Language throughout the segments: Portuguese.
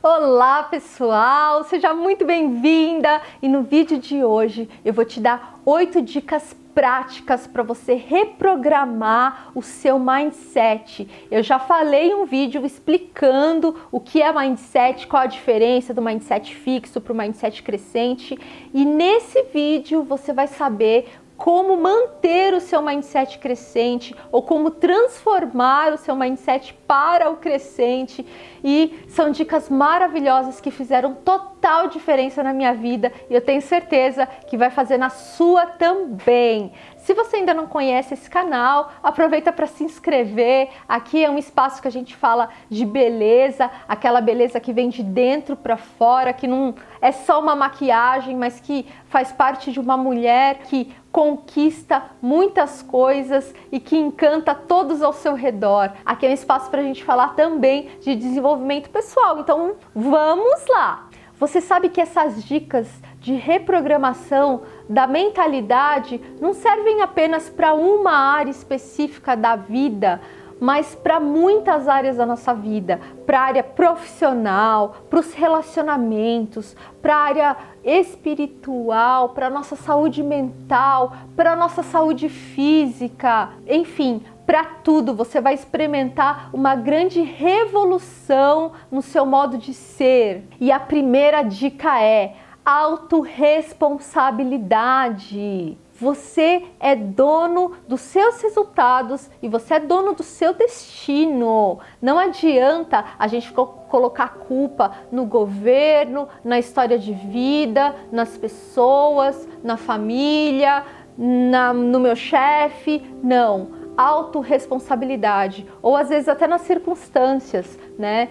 Olá pessoal, seja muito bem-vinda! E no vídeo de hoje eu vou te dar 8 dicas práticas para você reprogramar o seu mindset. Eu já falei em um vídeo explicando o que é mindset, qual a diferença do mindset fixo para o mindset crescente, e nesse vídeo você vai saber como manter o seu mindset crescente ou como transformar o seu mindset para o crescente. E são dicas maravilhosas que fizeram total diferença na minha vida e eu tenho certeza que vai fazer na sua também. Se você ainda não conhece esse canal, aproveita para se inscrever. Aqui é um espaço que a gente fala de beleza, aquela beleza que vem de dentro para fora, que não é só uma maquiagem, mas que faz parte de uma mulher que conquista muitas coisas e que encanta todos ao seu redor. Aqui é um espaço para a gente falar também de desenvolvimento pessoal, então vamos lá! Você sabe que essas dicas de reprogramação da mentalidade não servem apenas para uma área específica da vida, mas para muitas áreas da nossa vida, para a área profissional, para os relacionamentos, para a área espiritual, para a nossa saúde mental, para a nossa saúde física, enfim, para tudo. Você vai experimentar uma grande revolução no seu modo de ser. E a primeira dica é autorresponsabilidade. Você é dono dos seus resultados e você é dono do seu destino. Não adianta a gente colocar culpa no governo, na história de vida, nas pessoas, na família, no meu chefe. Não. Autorresponsabilidade. Ou às vezes até nas circunstâncias, né?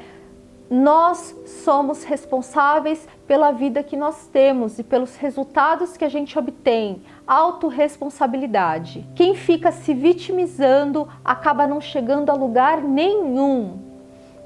Nós somos responsáveis pela vida que nós temos e pelos resultados que a gente obtém. Autorresponsabilidade. Quem fica se vitimizando acaba não chegando a lugar nenhum.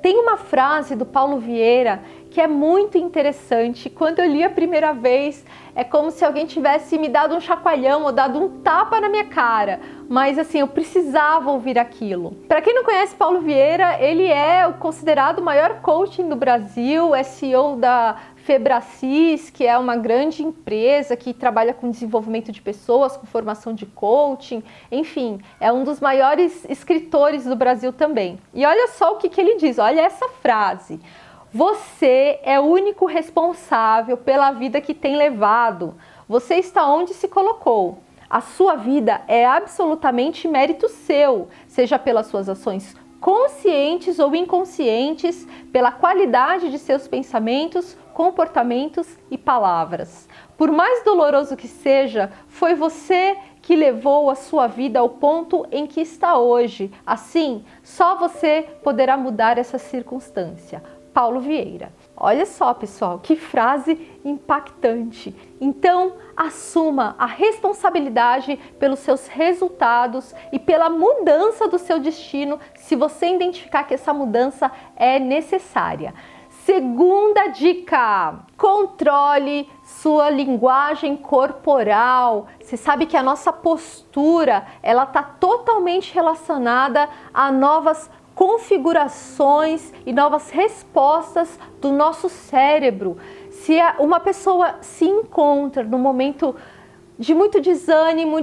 Tem uma frase do Paulo Vieira que é muito interessante. Quando eu li a primeira vez, é como se alguém tivesse me dado um chacoalhão ou dado um tapa na minha cara. Mas assim, eu precisava ouvir aquilo. Para quem não conhece Paulo Vieira, ele é considerado o maior coaching do Brasil, é CEO da Febracis, que é uma grande empresa que trabalha com desenvolvimento de pessoas, com formação de coaching, enfim, é um dos maiores escritores do Brasil também. E olha só o que ele diz, olha essa frase: você é o único responsável pela vida que tem levado. Você está onde se colocou. A sua vida é absolutamente mérito seu, seja pelas suas ações conscientes ou inconscientes, pela qualidade de seus pensamentos, comportamentos e palavras. Por mais doloroso que seja, foi você que levou a sua vida ao ponto em que está hoje. Assim, só você poderá mudar essa circunstância. Paulo Vieira. Olha só, pessoal, que frase impactante. Então, assuma a responsabilidade pelos seus resultados e pela mudança do seu destino, se você identificar que essa mudança é necessária. Segunda dica: controle sua linguagem corporal. Você sabe que a nossa postura, ela está totalmente relacionada a novas configurações e novas respostas do nosso cérebro. Se uma pessoa se encontra no momento de muito desânimo,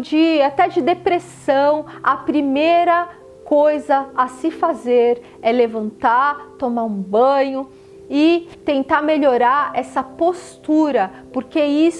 até de depressão, a primeira coisa a se fazer é levantar, tomar um banho e tentar melhorar essa postura, porque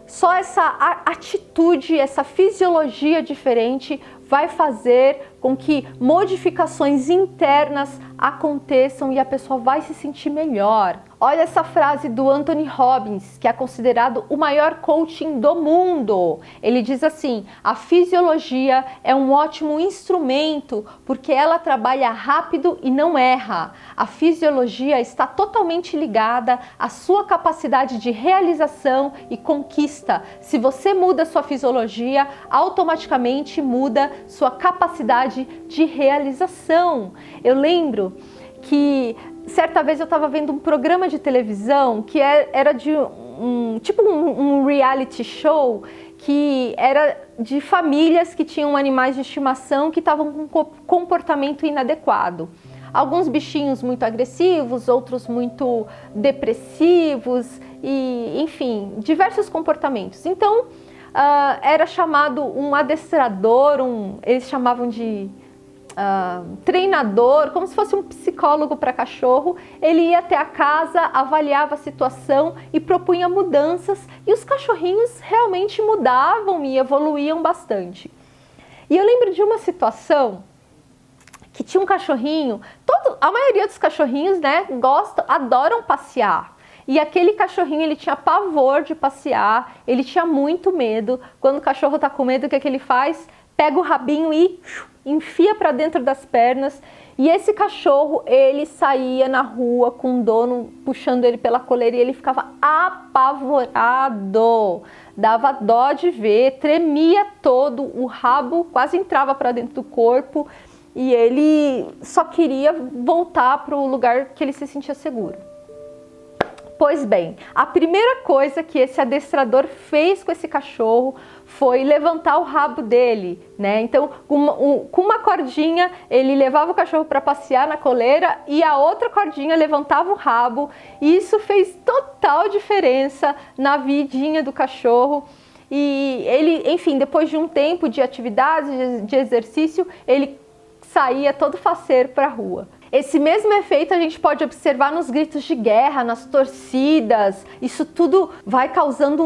só essa atitude, essa fisiologia diferente vai fazer com que modificações internas aconteçam e a pessoa vai se sentir melhor. Olha essa frase do Anthony Robbins, que é considerado o maior coaching do mundo. Ele diz assim: a fisiologia é um ótimo instrumento porque ela trabalha rápido e não erra. A fisiologia está totalmente ligada à sua capacidade de realização e conquista. Se você muda sua fisiologia, automaticamente muda sua capacidade de realização. Eu lembro que certa vez eu estava vendo um programa de televisão que era de um reality show, que era de famílias que tinham animais de estimação que estavam com comportamento inadequado. alguns bichinhos muito agressivos, outros muito depressivos e, enfim, diversos comportamentos. Então, era chamado um adestrador, eles chamavam de treinador, como se fosse um psicólogo para cachorro. Ele ia até a casa, avaliava a situação e propunha mudanças, e os cachorrinhos realmente mudavam e evoluíam bastante. E eu lembro de uma situação que tinha um cachorrinho, a maioria dos cachorrinhos, né, adoram passear. E aquele cachorrinho, ele tinha pavor de passear, ele tinha muito medo. Quando o cachorro tá com medo, o que é que ele faz? Pega o rabinho e enfia para dentro das pernas. E esse cachorro, ele saía na rua com o dono puxando ele pela coleira e ele ficava apavorado. Dava dó de ver, tremia todo, o rabo quase entrava para dentro do corpo e ele só queria voltar para o lugar que ele se sentia seguro. Pois bem, a primeira coisa que esse adestrador fez com esse cachorro foi levantar o rabo dele, né? Então, com uma cordinha, ele levava o cachorro para passear na coleira e a outra cordinha levantava o rabo. E isso fez total diferença na vidinha do cachorro. E ele, enfim, depois de um tempo de atividade, de exercício, ele saía todo faceiro para a rua. Esse mesmo efeito a gente pode observar nos gritos de guerra, nas torcidas. Isso tudo vai causando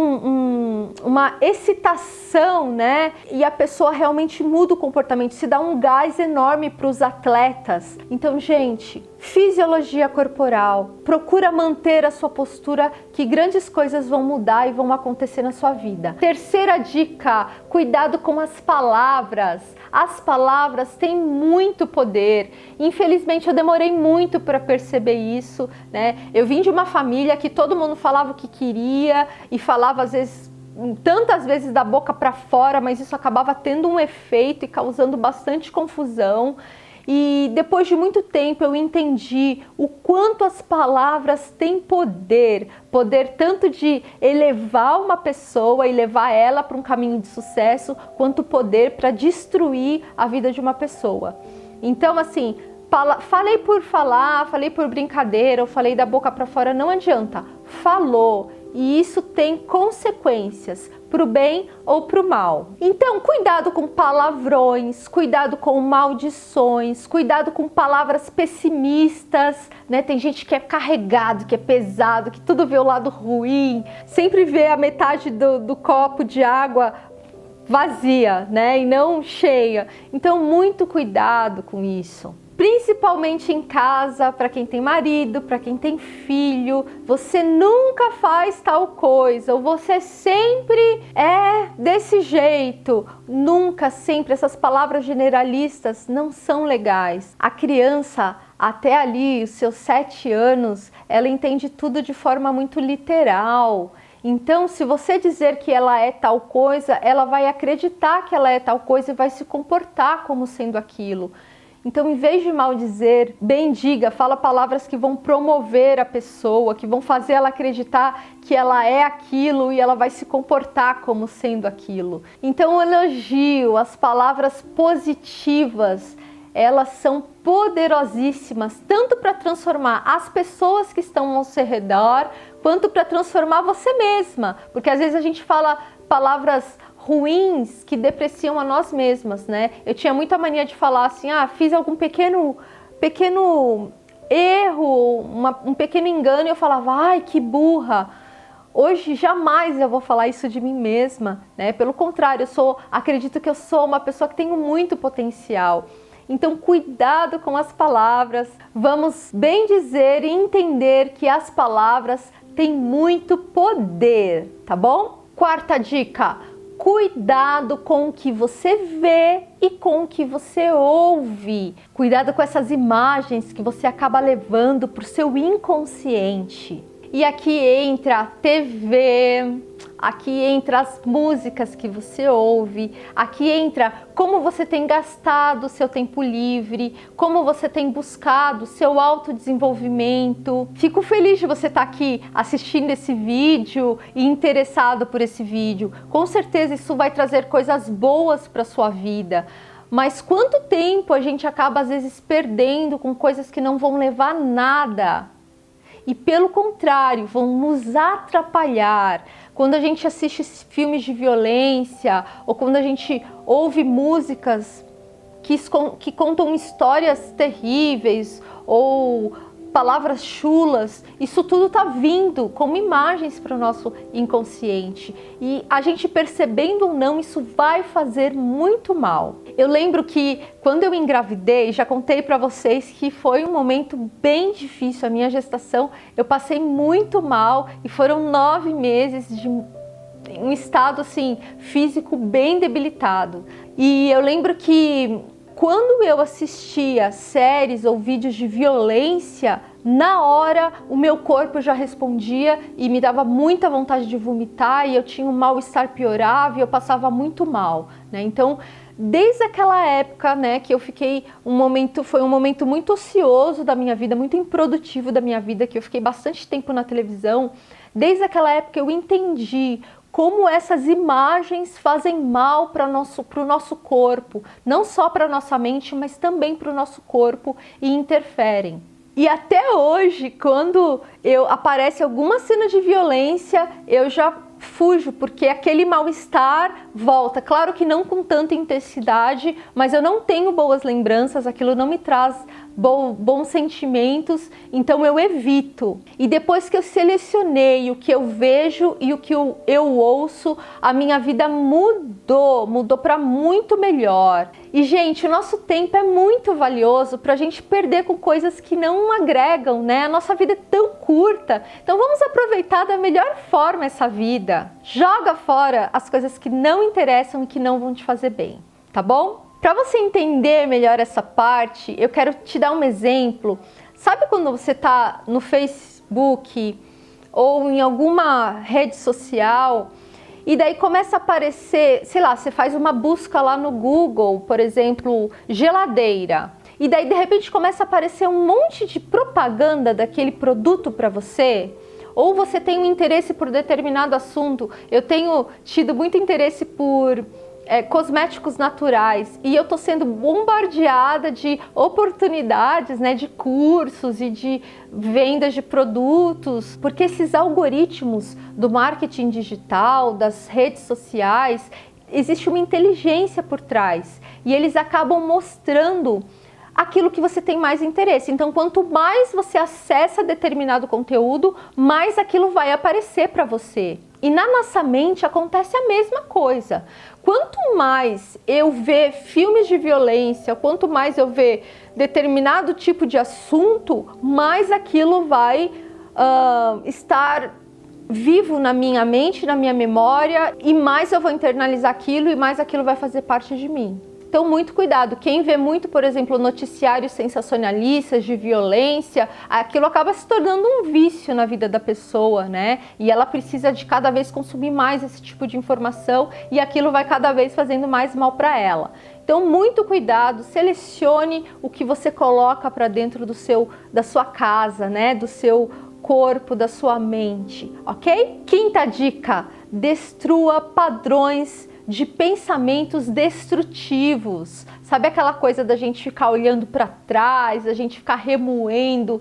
uma excitação, né? E a pessoa realmente muda o comportamento, se dá um gás enorme para os atletas. Então, gente, fisiologia corporal, procura manter a sua postura, que grandes coisas vão mudar e vão acontecer na sua vida. Terceira dica, cuidado com as palavras. As palavras têm muito poder. Infelizmente, eu demorei muito para perceber isso, né? Eu vim de uma família que todo mundo falava o que queria e falava às vezes, tantas vezes da boca para fora, mas isso acabava tendo um efeito e causando bastante confusão. E depois de muito tempo eu entendi o quanto as palavras têm poder tanto de elevar uma pessoa e levar ela para um caminho de sucesso, quanto poder para destruir a vida de uma pessoa. Então, assim, falei por falar, falei por brincadeira, eu falei da boca para fora, não adianta. Falou. E isso tem consequências, para o bem ou para o mal. Então, cuidado com palavrões, cuidado com maldições, cuidado com palavras pessimistas, né? Tem gente que é carregado, que é pesado, que tudo vê o lado ruim, sempre vê a metade do copo de água vazia, né? E não cheia. Então, muito cuidado com isso. Principalmente em casa, para quem tem marido, para quem tem filho, você nunca faz tal coisa, ou você sempre é desse jeito. Nunca, sempre, essas palavras generalistas não são legais. A criança, até ali, os seus 7 anos, ela entende tudo de forma muito literal. Então, se você dizer que ela é tal coisa, ela vai acreditar que ela é tal coisa e vai se comportar como sendo aquilo. Então, em vez de maldizer, bendiga, fala palavras que vão promover a pessoa, que vão fazer ela acreditar que ela é aquilo e ela vai se comportar como sendo aquilo. Então, o elogio, as palavras positivas, elas são poderosíssimas, tanto para transformar as pessoas que estão ao seu redor, quanto para transformar você mesma. Porque às vezes a gente fala palavras ruins que depreciam a nós mesmas, né? Eu tinha muita mania de falar assim, fiz algum pequeno erro, um pequeno engano, e eu falava, ai, que burra. Hoje jamais eu vou falar isso de mim mesma, né? Pelo contrário, acredito que eu sou uma pessoa que tem muito potencial. Então, cuidado com as palavras. Vamos bem dizer e entender que as palavras têm muito poder, tá bom? Quarta dica. Cuidado com o que você vê e com o que você ouve. Cuidado com essas imagens que você acaba levando para o seu inconsciente. E aqui entra a TV, aqui entra as músicas que você ouve, aqui entra como você tem gastado o seu tempo livre, como você tem buscado o seu autodesenvolvimento. Fico feliz de você estar aqui assistindo esse vídeo e interessado por esse vídeo. Com certeza isso vai trazer coisas boas para a sua vida. Mas quanto tempo a gente acaba às vezes perdendo com coisas que não vão levar a nada e pelo contrário, vão nos atrapalhar. Quando a gente assiste filmes de violência ou quando a gente ouve músicas que contam histórias terríveis ou palavras chulas, isso tudo está vindo como imagens para o nosso inconsciente e a gente percebendo ou não, isso vai fazer muito mal. Eu lembro que quando eu engravidei, já contei para vocês que foi um momento bem difícil, a minha gestação, eu passei muito mal e foram 9 meses de um estado assim físico bem debilitado. E eu lembro que quando eu assistia séries ou vídeos de violência, na hora o meu corpo já respondia e me dava muita vontade de vomitar e eu tinha um mal-estar piorável e eu passava muito mal, né? Então, desde aquela época, né, que eu fiquei foi um momento muito ocioso da minha vida, muito improdutivo da minha vida, que eu fiquei bastante tempo na televisão. Desde aquela época eu entendi como essas imagens fazem mal para o nosso corpo, não só para a nossa mente, mas também para o nosso corpo e interferem. E até hoje, quando aparece alguma cena de violência, eu já fujo, porque aquele mal-estar volta. Claro que não com tanta intensidade, mas eu não tenho boas lembranças, aquilo não me traz bons sentimentos, então eu evito. E depois que eu selecionei o que eu vejo e o que eu ouço, a minha vida mudou para muito melhor. E gente, o nosso tempo é muito valioso para a gente perder com coisas que não agregam, né? A nossa vida é tão curta, então vamos aproveitar da melhor forma essa vida. Joga fora as coisas que não interessam e que não vão te fazer bem, tá bom? Para você entender melhor essa parte, eu quero te dar um exemplo. Sabe quando você está no Facebook ou em alguma rede social e daí começa a aparecer, sei lá, você faz uma busca lá no Google, por exemplo, geladeira. E daí de repente começa a aparecer um monte de propaganda daquele produto para você? Ou você tem um interesse por determinado assunto. Eu tenho tido muito interesse por cosméticos naturais e eu tô sendo bombardeada de oportunidades, né, de cursos e de vendas de produtos, porque esses algoritmos do marketing digital, das redes sociais, existe uma inteligência por trás e eles acabam mostrando aquilo que você tem mais interesse. Então, quanto mais você acessa determinado conteúdo, mais aquilo vai aparecer para você. E na nossa mente acontece a mesma coisa. Quanto mais eu ver filmes de violência, quanto mais eu ver determinado tipo de assunto, mais aquilo vai estar vivo na minha mente, na minha memória, e mais eu vou internalizar aquilo e mais aquilo vai fazer parte de mim. Então, muito cuidado. Quem vê muito, por exemplo, noticiários sensacionalistas de violência, aquilo acaba se tornando um vício na vida da pessoa, né? E ela precisa de cada vez consumir mais esse tipo de informação e aquilo vai cada vez fazendo mais mal para ela. Então, muito cuidado, selecione o que você coloca para dentro da sua casa, né? Do seu corpo, da sua mente, ok? Quinta dica: destrua padrões de pensamentos destrutivos. Sabe aquela coisa da gente ficar olhando para trás, da gente ficar remoendo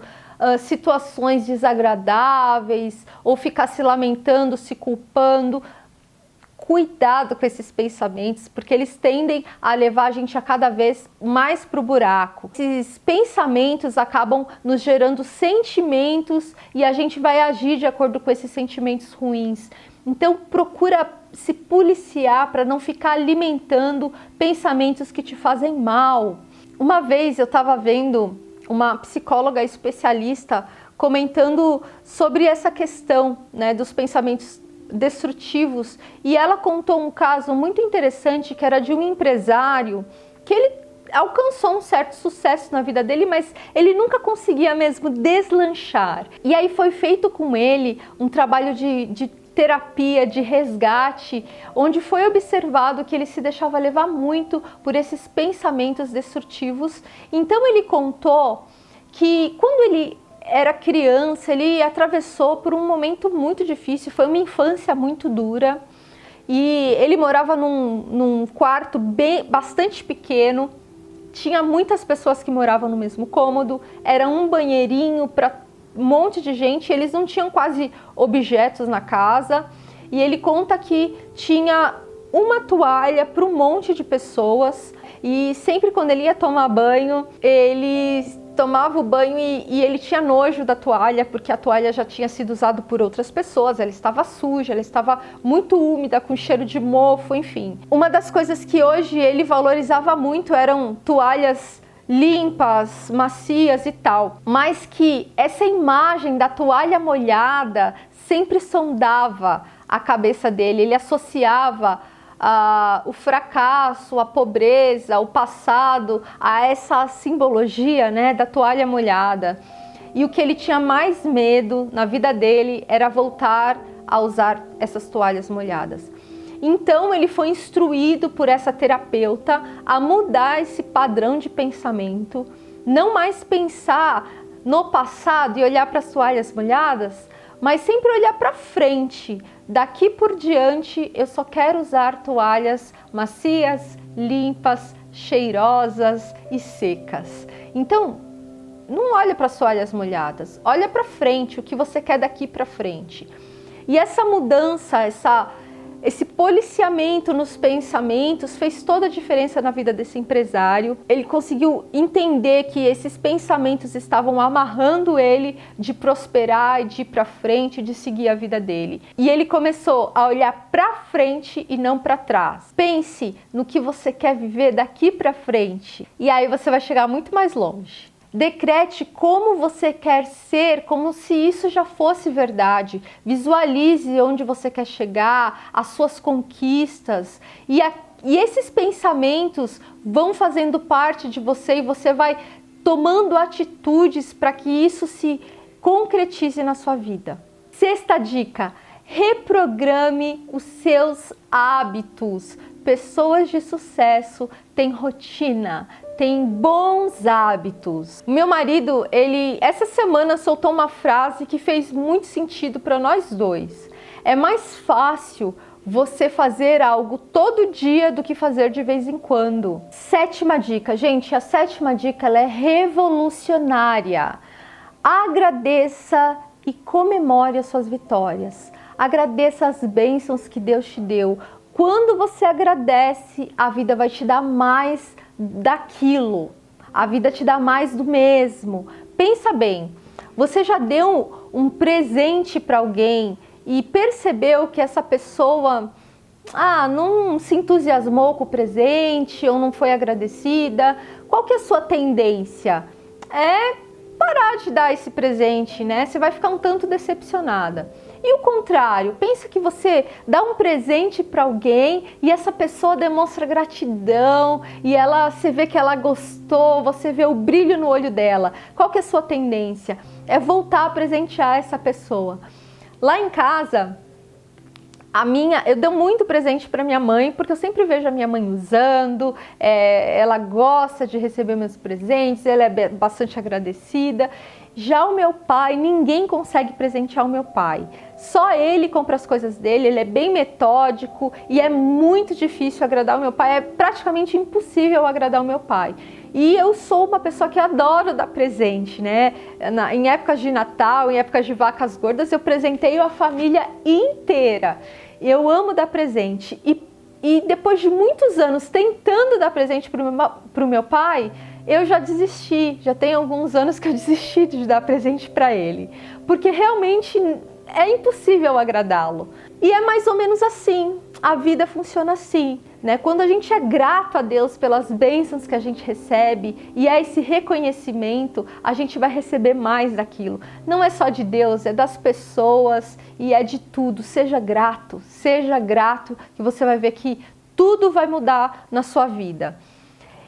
situações desagradáveis ou ficar se lamentando, se culpando? Cuidado com esses pensamentos, porque eles tendem a levar a gente a cada vez mais para o buraco. Esses pensamentos acabam nos gerando sentimentos e a gente vai agir de acordo com esses sentimentos ruins. Então procura se policiar para não ficar alimentando pensamentos que te fazem mal. Uma vez eu estava vendo uma psicóloga especialista comentando sobre essa questão, né, dos pensamentos destrutivos, e ela contou um caso muito interessante que era de um empresário que ele alcançou um certo sucesso na vida dele, mas ele nunca conseguia mesmo deslanchar. E aí foi feito com ele um trabalho de terapia, de resgate, onde foi observado que ele se deixava levar muito por esses pensamentos destrutivos. Então ele contou que quando ele era criança, ele atravessou por um momento muito difícil, foi uma infância muito dura, e ele morava num quarto bastante pequeno, tinha muitas pessoas que moravam no mesmo cômodo, era um banheirinho para um monte de gente, eles não tinham quase objetos na casa, e ele conta que tinha uma toalha para um monte de pessoas, e sempre quando ele ia tomar banho, ele tomava o banho e ele tinha nojo da toalha, porque a toalha já tinha sido usada por outras pessoas, ela estava suja, ela estava muito úmida, com cheiro de mofo, enfim. Uma das coisas que hoje ele valorizava muito eram toalhas limpas, macias e tal, mas que essa imagem da toalha molhada sempre sondava a cabeça dele, ele associava o fracasso, a pobreza, o passado, a essa simbologia, né, da toalha molhada. E o que ele tinha mais medo na vida dele era voltar a usar essas toalhas molhadas. Então ele foi instruído por essa terapeuta a mudar esse padrão de pensamento, não mais pensar no passado e olhar para as toalhas molhadas, mas sempre olhar para frente. Daqui por diante eu só quero usar toalhas macias, limpas, cheirosas e secas. Então, não olha para as toalhas molhadas, olha para frente, o que você quer daqui para frente. E essa mudança, esse policiamento nos pensamentos fez toda a diferença na vida desse empresário. Ele conseguiu entender que esses pensamentos estavam amarrando ele de prosperar e de ir para frente, de seguir a vida dele. E ele começou a olhar para frente e não para trás. Pense no que você quer viver daqui para frente e aí você vai chegar muito mais longe. Decrete como você quer ser, como se isso já fosse verdade. Visualize onde você quer chegar, as suas conquistas. E esses pensamentos vão fazendo parte de você e você vai tomando atitudes para que isso se concretize na sua vida. Sexta dica: reprograme os seus hábitos. Pessoas de sucesso têm rotina, tem bons hábitos. Meu marido, ele essa semana soltou uma frase que fez muito sentido para nós dois. É mais fácil você fazer algo todo dia do que fazer de vez em quando. Sétima dica, gente, a sétima dica ela é revolucionária. Agradeça e comemore as suas vitórias. Agradeça as bênçãos que Deus te deu. Quando você agradece, a vida vai te dar mais daquilo. A vida te dá mais do mesmo. Pensa bem, você já deu um presente para alguém e percebeu que essa pessoa não se entusiasmou com o presente ou não foi agradecida? Qual que é a sua tendência? É parar de dar esse presente, né? Você vai ficar um tanto decepcionada. E o contrário, pensa que você dá um presente para alguém e essa pessoa demonstra gratidão e você vê que ela gostou, você vê o brilho no olho dela. Qual que é a sua tendência? É voltar a presentear essa pessoa. Lá em casa, eu dou muito presente para minha mãe, porque eu sempre vejo a minha mãe usando, ela gosta de receber meus presentes, ela é bastante agradecida. Já o meu pai, ninguém consegue presentear o meu pai. Só ele compra as coisas dele, ele é bem metódico e é muito difícil agradar o meu pai, é praticamente impossível agradar o meu pai. E eu sou uma pessoa que adoro dar presente, né? Em épocas de Natal, em épocas de vacas gordas, eu presenteio a família inteira. Eu amo dar presente. E depois de muitos anos tentando dar presente para o meu pai, eu já desisti. Já tem alguns anos que eu desisti de dar presente para ele. Porque realmente é impossível agradá-lo. E é mais ou menos assim. A vida funciona assim, né? Quando a gente é grato a Deus pelas bênçãos que a gente recebe e há esse reconhecimento, a gente vai receber mais daquilo. Não é só de Deus, é das pessoas e é de tudo. Seja grato que você vai ver que tudo vai mudar na sua vida.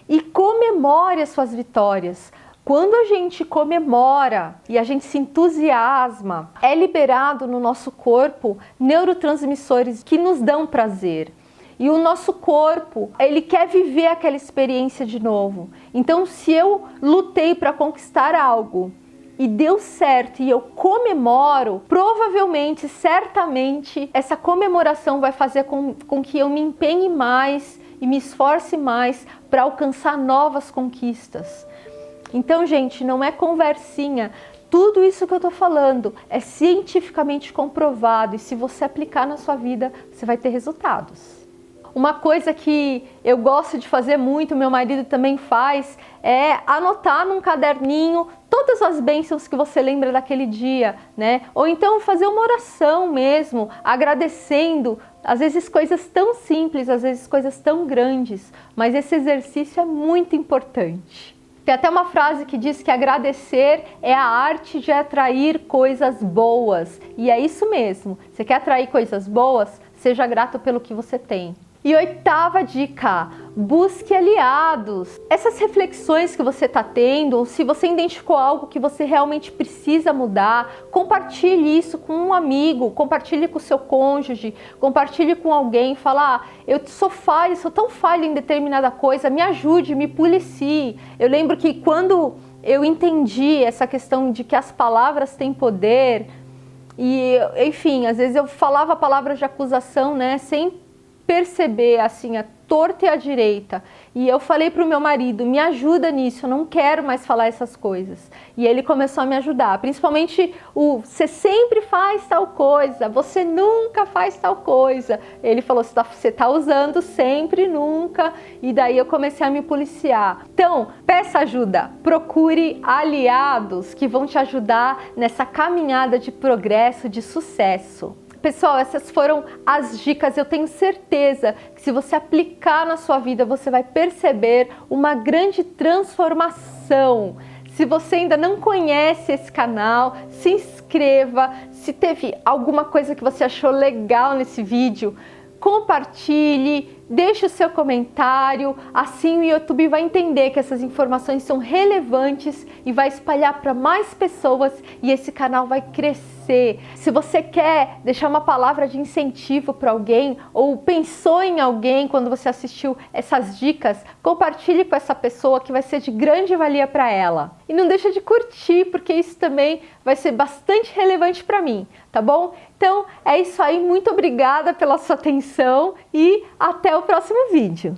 E comemore as suas vitórias. Quando a gente comemora e a gente se entusiasma, é liberado no nosso corpo neurotransmissores que nos dão prazer. E o nosso corpo, ele quer viver aquela experiência de novo. Então, se eu lutei para conquistar algo e deu certo e eu comemoro, provavelmente, certamente, essa comemoração vai fazer com que eu me empenhe mais e me esforce mais para alcançar novas conquistas. Então, gente, não é conversinha. Tudo isso que eu tô falando é cientificamente comprovado e se você aplicar na sua vida, você vai ter resultados. Uma coisa que eu gosto de fazer muito, meu marido também faz, é anotar num caderninho todas as bênçãos que você lembra daquele dia, né? Ou então fazer uma oração mesmo, agradecendo, às vezes coisas tão simples, às vezes coisas tão grandes, mas esse exercício é muito importante. Tem até uma frase que diz que agradecer é a arte de atrair coisas boas. E é isso mesmo. Você quer atrair coisas boas? Seja grato pelo que você tem. E 8ª dica, busque aliados. Essas reflexões que você está tendo, ou se você identificou algo que você realmente precisa mudar, compartilhe isso com um amigo, compartilhe com o seu cônjuge, compartilhe com alguém, fala, eu sou falha, sou tão falha em determinada coisa, me ajude, me policie. Eu lembro que quando eu entendi essa questão de que as palavras têm poder, e enfim, às vezes eu falava palavras de acusação, né, sem perceber assim a torta e a direita, e eu falei para o meu marido, me ajuda nisso, eu não quero mais falar essas coisas, e ele começou a me ajudar, principalmente você sempre faz tal coisa, você nunca faz tal coisa, ele falou, você tá usando sempre, nunca, e daí eu comecei a me policiar. Então, peça ajuda, procure aliados que vão te ajudar nessa caminhada de progresso, de sucesso. Pessoal, essas foram as dicas. Eu tenho certeza que se você aplicar na sua vida, você vai perceber uma grande transformação. Se você ainda não conhece esse canal, se inscreva. Se teve alguma coisa que você achou legal nesse vídeo, compartilhe, deixe o seu comentário, assim o YouTube vai entender que essas informações são relevantes e vai espalhar para mais pessoas e esse canal vai crescer. Se você quer deixar uma palavra de incentivo para alguém ou pensou em alguém quando você assistiu essas dicas, compartilhe com essa pessoa que vai ser de grande valia para ela. E não deixa de curtir, porque isso também vai ser bastante relevante para mim, tá bom? Então é isso aí, muito obrigada pela sua atenção e até o próximo vídeo.